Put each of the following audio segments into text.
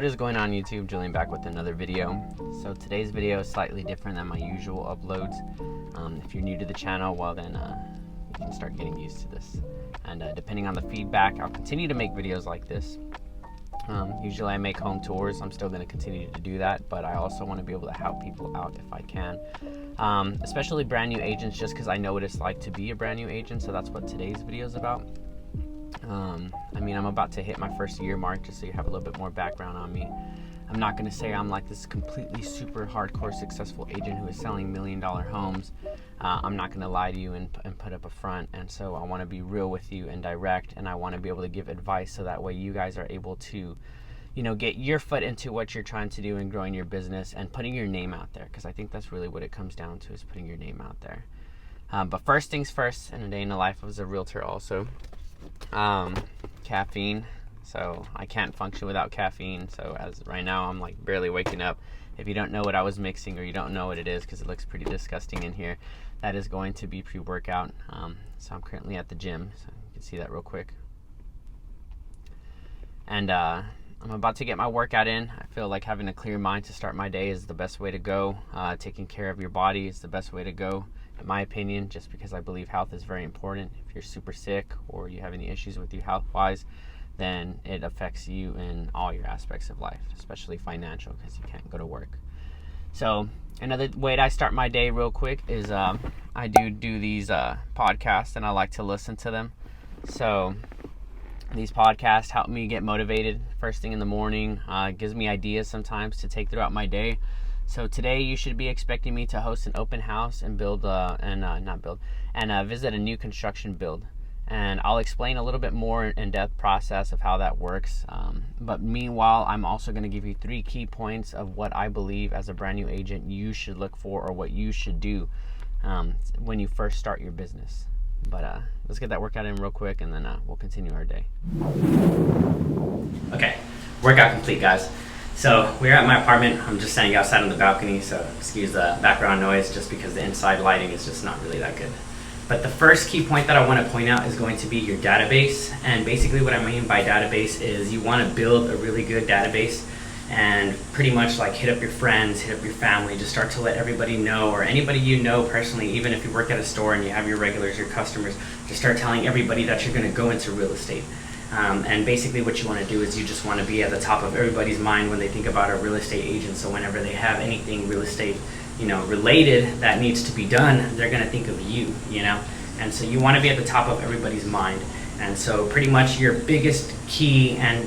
What is going on, YouTube? Julian back with another video. So today's video is slightly different than my usual uploads. If you're new to the channel, well then you can start getting used to this. And depending on the feedback, I'll continue to make videos like this. Usually I make home tours. I'm still going to continue to do that, but I also want to be able to help people out if I can. Especially brand new agents, just because I know what it's like to be a brand new agent. So that's what today's video is about. I'm about to hit my first year mark, just so you have a little bit more background on me. I'm not going to say I'm like this completely super hardcore successful agent who is selling $1 million homes. I'm not going to lie to you and put up a front. And so I want to be real with you and direct, and I want to be able to give advice so that way you guys are able to, get your foot into what you're trying to do and growing your business and putting your name out there, because I think that's really what it comes down to, is putting your name out there. But first things first, and a day in the life as a realtor also. Caffeine. So I can't function without caffeine. So as right now, I'm like barely waking up. If you don't know what I was mixing, or you don't know what it is, because it looks pretty disgusting in here, that is going to be pre-workout. So I'm currently at the gym, so you can see that real quick. And I'm about to get my workout in. I feel like having a clear mind to start my day is the best way to go. Taking care of your body is the best way to go, in my opinion, just because I believe health is very important. If you're super sick or you have any issues with you health-wise, then it affects you in all your aspects of life, especially financial, because you can't go to work. So another way that I start my day real quick is I do these podcasts, and I like to listen to them. So these podcasts help me get motivated first thing in the morning. Gives me ideas sometimes to take throughout my day. So today you should be expecting me to host an open house and visit a new construction build. And I'll explain a little bit more in-depth process of how that works. But meanwhile, I'm also going to give you 3 key points of what I believe as a brand new agent you should look for, or what you should do when you first start your business. But let's get that workout in real quick, and then we'll continue our day. Okay, workout complete, guys. So we're at my apartment. I'm just standing outside on the balcony, so excuse the background noise, just because the inside lighting is just not really that good. But the first key point that I want to point out is going to be your database. And basically what I mean by database is you want to build a really good database, and pretty much like hit up your friends, hit up your family, just start to let everybody know, or anybody you know personally, even if you work at a store and you have your regulars, your customers, just start telling everybody that you're going to go into real estate. And basically what you want to do is you just want to be at the top of everybody's mind when they think about a real estate agent. So whenever they have anything real estate related that needs to be done, they're going to think of you, and so you want to be at the top of everybody's mind. And so pretty much your biggest key, and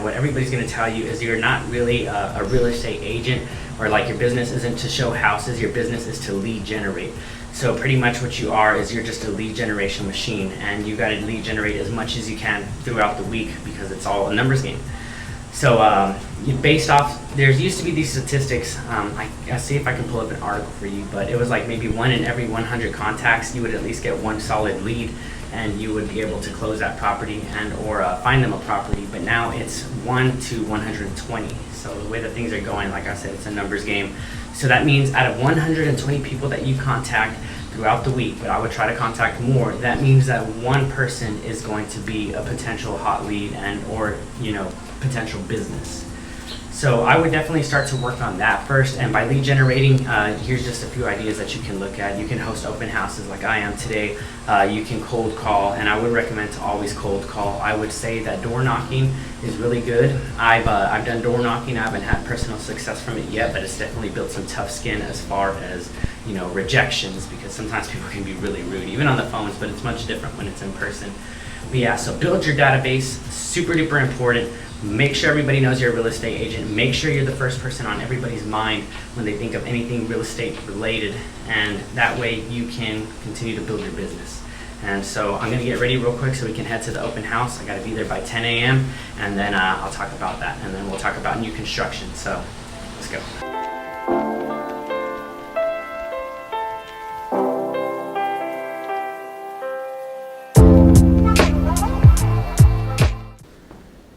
what everybody's going to tell you, is you're not really a real estate agent, or like your business isn't to show houses, your business is to lead generate. So pretty much what you are is you're just a lead generation machine, and you got to lead generate as much as you can throughout the week, because it's all a numbers game. So based off, there used to be these statistics, I'll see if I can pull up an article for you, but it was like maybe 1 in every 100 contacts, you would at least get 1 solid lead, and you would be able to close that property or find them a property. But now it's 1 to 120. So the way that things are going, like I said, it's a numbers game. So that means out of 120 people that you contact throughout the week, but I would try to contact more, that means that 1 person is going to be a potential hot lead or potential business. So I would definitely start to work on that first. And by lead generating, here's just a few ideas that you can look at. You can host open houses like I am today. You can cold call, and I would recommend to always cold call. I would say that door knocking is really good. I've done door knocking. I haven't had personal success from it yet, but it's definitely built some tough skin as far as rejections, because sometimes people can be really rude, even on the phones, but it's much different when it's in person. But yeah, so build your database, super duper important. Make sure everybody knows you're a real estate agent. Make sure you're the first person on everybody's mind when they think of anything real estate related, and that way you can continue to build your business. And so I'm going to get ready real quick so we can head to the open house. I got to be there by 10 a.m. and then I'll talk about that, and then we'll talk about new construction. So let's go.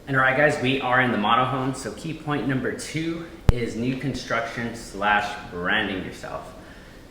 And all right, guys, we are in the model home. So key point number 2 is new construction / branding yourself.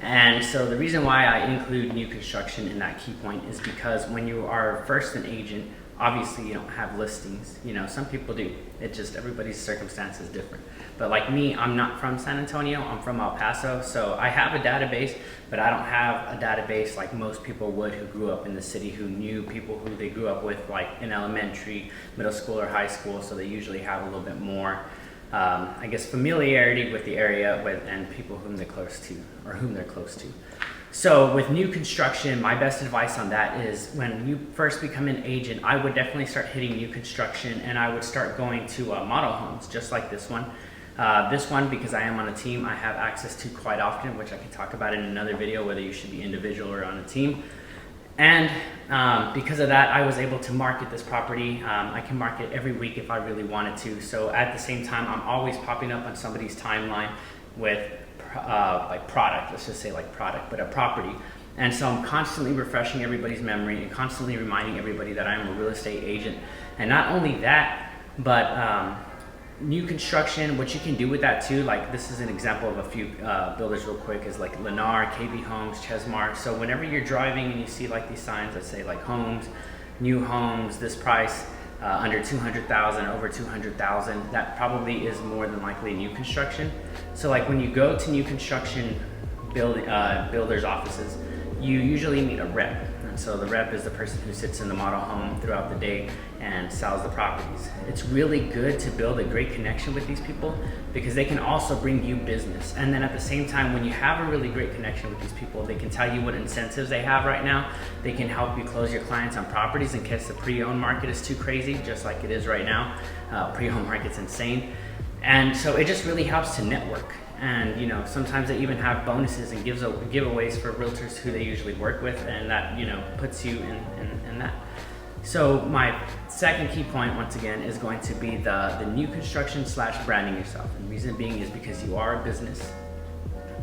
And so the reason why I include new construction in that key point is because when you are first an agent, obviously you don't have listings. You know, some people do. It just, everybody's circumstance is different. But like me, I'm not from San Antonio, I'm from El Paso, so I have a database, but I don't have a database like most people would who grew up in the city, who knew people who they grew up with like in elementary, middle school, or high school, so they usually have a little bit more I guess familiarity with the area and people whom they're close to. So with new construction, my best advice on that is when you first become an agent, I would definitely start hitting new construction, and I would start going to model homes just like this one. This one, because I am on a team, I have access to quite often, which I can talk about in another video, whether you should be individual or on a team. And because of that, I was able to market this property. I can market every week if I really wanted to. So at the same time, I'm always popping up on somebody's timeline with like product, let's just say like product, but a property. And so I'm constantly refreshing everybody's memory and constantly reminding everybody that I'm a real estate agent. And not only that, but new construction, what you can do with that too, like this is an example of a few builders real quick, is like Lennar, KB Homes, Chesmark. So whenever you're driving and you see like these signs that say like homes, new homes, this price, under 200,000, over 200,000, that probably is more than likely new construction. So like when you go to new construction builders offices, you usually meet a rep. And so the rep is the person who sits in the model home throughout the day and sells the properties. It's really good to build a great connection with these people because they can also bring you business. And then at the same time, when you have a really great connection with these people, they can tell you what incentives they have right now. They can help you close your clients on properties in case the pre-owned market is too crazy, just like it is right now. Pre-owned market's insane. And so it just really helps to network. And you know, sometimes they even have bonuses and giveaways for realtors who they usually work with, and that, you know, puts you in that. So my second key point, once again, is going to be the new construction / branding yourself. And the reason being is because you are a business.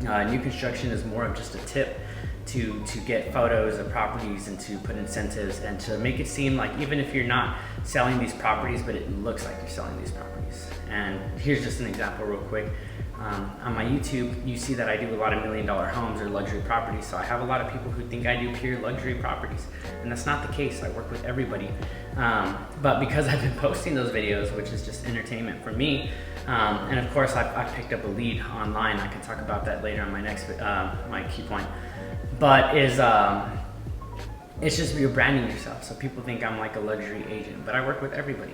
New construction is more of just a tip to get photos of properties and to put incentives and to make it seem like even if you're not selling these properties, but it looks like you're selling these properties. And here's just an example real quick. On my YouTube, you see that I do a lot of $1 million homes or luxury properties. So I have a lot of people who think I do pure luxury properties, and that's not the case. I work with everybody. But because I've been posting those videos, which is just entertainment for me, and of course I've picked up a lead online. I can talk about that later on my next my key point. But it's just you're branding yourself. So people think I'm like a luxury agent, but I work with everybody.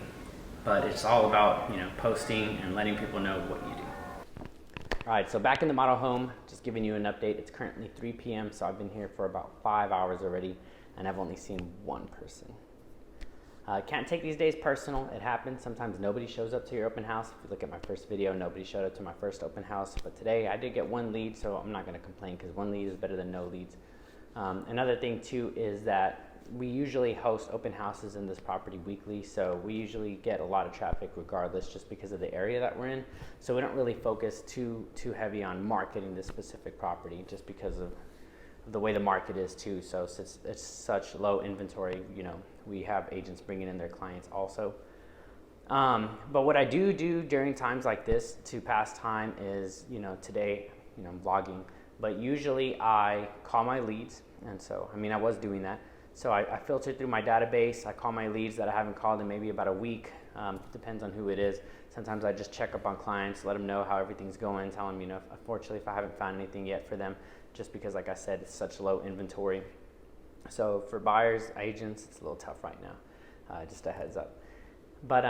But it's all about, you know, posting and letting people know what you do. All right, so back in the model home, just giving you an update. It's currently 3 p.m., so I've been here for about 5 hours already, and I've only seen one person. Can't take these days personal. It happens. Sometimes nobody shows up to your open house. If you look at my first video, nobody showed up to my first open house. But today I did get one lead, so I'm not going to complain because one lead is better than no leads. Another thing too is that we usually host open houses in this property weekly, so we usually get a lot of traffic regardless, just because of the area that we're in. So we don't really focus too heavy on marketing this specific property, just because of the way the market is too. So since it's such low inventory, you know, we have agents bringing in their clients also. But what I do during times like this to pass time is, you know, today, you know, I'm vlogging, but usually I call my leads. And so, I mean, I was doing that. So I filter through my database. I call my leads that I haven't called in maybe about a week. Depends on who it is. Sometimes I just check up on clients, let them know how everything's going, tell them, you know, unfortunately, if I haven't found anything yet for them, just because, like I said, it's such low inventory. So for buyers, agents, it's a little tough right now, just a heads up. But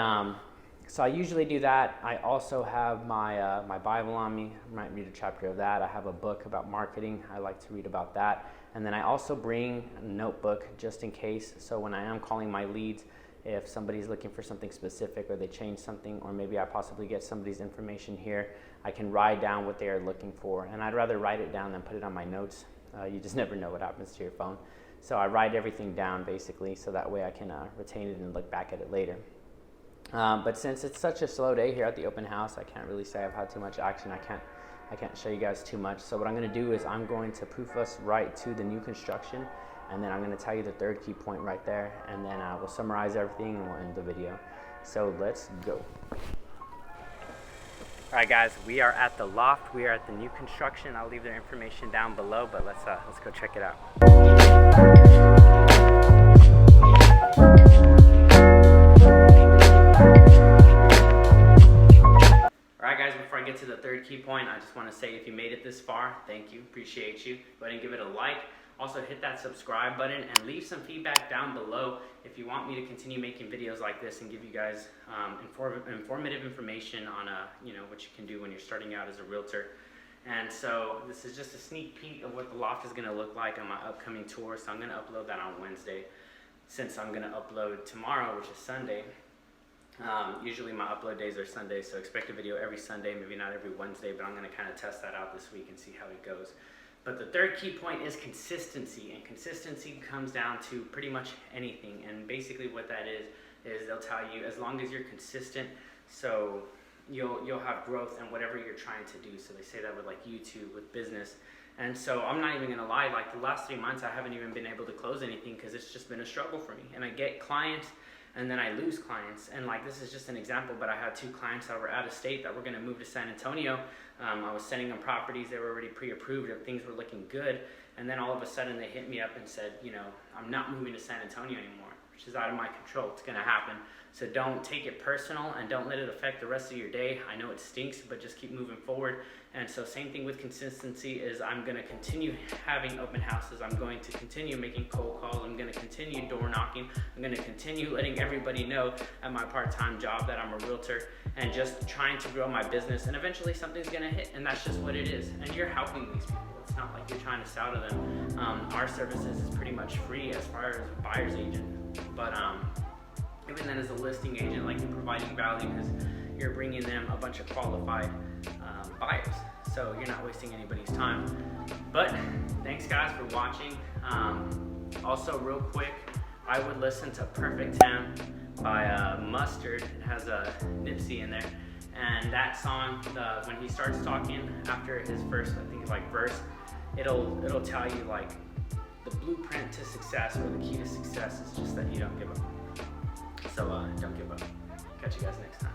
so I usually do that. I also have my my Bible on me. I might read a chapter of that. I have a book about marketing. I like to read about that. And then I also bring a notebook just in case. So when I am calling my leads, if somebody's looking for something specific or they change something, or maybe I possibly get somebody's information here, I can write down what they are looking for. And I'd rather write it down than put it on my notes. You just never know what happens to your phone. So I write everything down basically, so that way I can retain it and look back at it later. But since it's such a slow day here at the open house, I can't really say I've had too much action. I can't show you guys too much. So what I'm going to do is I'm going to proof us right to the new construction, and then I'm going to tell you the third key point right there, and then we'll summarize everything and we'll end the video. So let's go. All right, guys, we are at the loft. We are at the new construction. I'll leave their information down below, but let's go check it out. into the third key point, I just want to say if you made it this far, thank you, appreciate you. Go ahead and give it a like. Also hit that subscribe button and leave some feedback down below if you want me to continue making videos like this and give you guys informative information on what you can do when you're starting out as a realtor. And so this is just a sneak peek of what the loft is going to look like on my upcoming tour. So I'm going to upload that on Wednesday, since I'm going to upload tomorrow, which is Sunday. Usually my upload days are Sundays, so expect a video every Sunday, maybe not every Wednesday, but I'm going to kind of test that out this week and see how it goes. But the third key point is consistency, and consistency comes down to pretty much anything. And basically what that is they'll tell you as long as you're consistent, so you'll have growth in whatever you're trying to do. So they say that with like YouTube, with business. And so I'm not even gonna lie, like the last 3 months I haven't even been able to close anything because it's just been a struggle for me. And I get clients and then I lose clients. And like this is just an example, but I had 2 clients that were out of state that were gonna move to San Antonio. I was sending them properties, they were already pre-approved, things were looking good. And then all of a sudden they hit me up and said, I'm not moving to San Antonio anymore, which is out of my control. It's gonna happen. So don't take it personal and don't let it affect the rest of your day. I know it stinks, but just keep moving forward. And so same thing with consistency is I'm gonna continue having open houses. I'm going to continue making cold calls. I'm gonna continue door knocking. I'm gonna continue letting everybody know at my part-time job that I'm a realtor and just trying to grow my business. And eventually something's gonna hit, and that's just what it is. And you're helping these people. It's not like you're trying to sell to them. Our services is pretty much free as far as a buyer's agent. But even then as a listing agent, like you're providing value because you're bringing them a bunch of qualified buyers. So you're not wasting anybody's time. But thanks guys for watching. Also real quick, I would listen to Perfect 10 by Mustard. It has a Nipsey in there. And that song, when he starts talking after his first, I think it's like verse, it'll tell you like the blueprint to success, or the key to success is just that you don't give up. So don't give up. Catch you guys next time.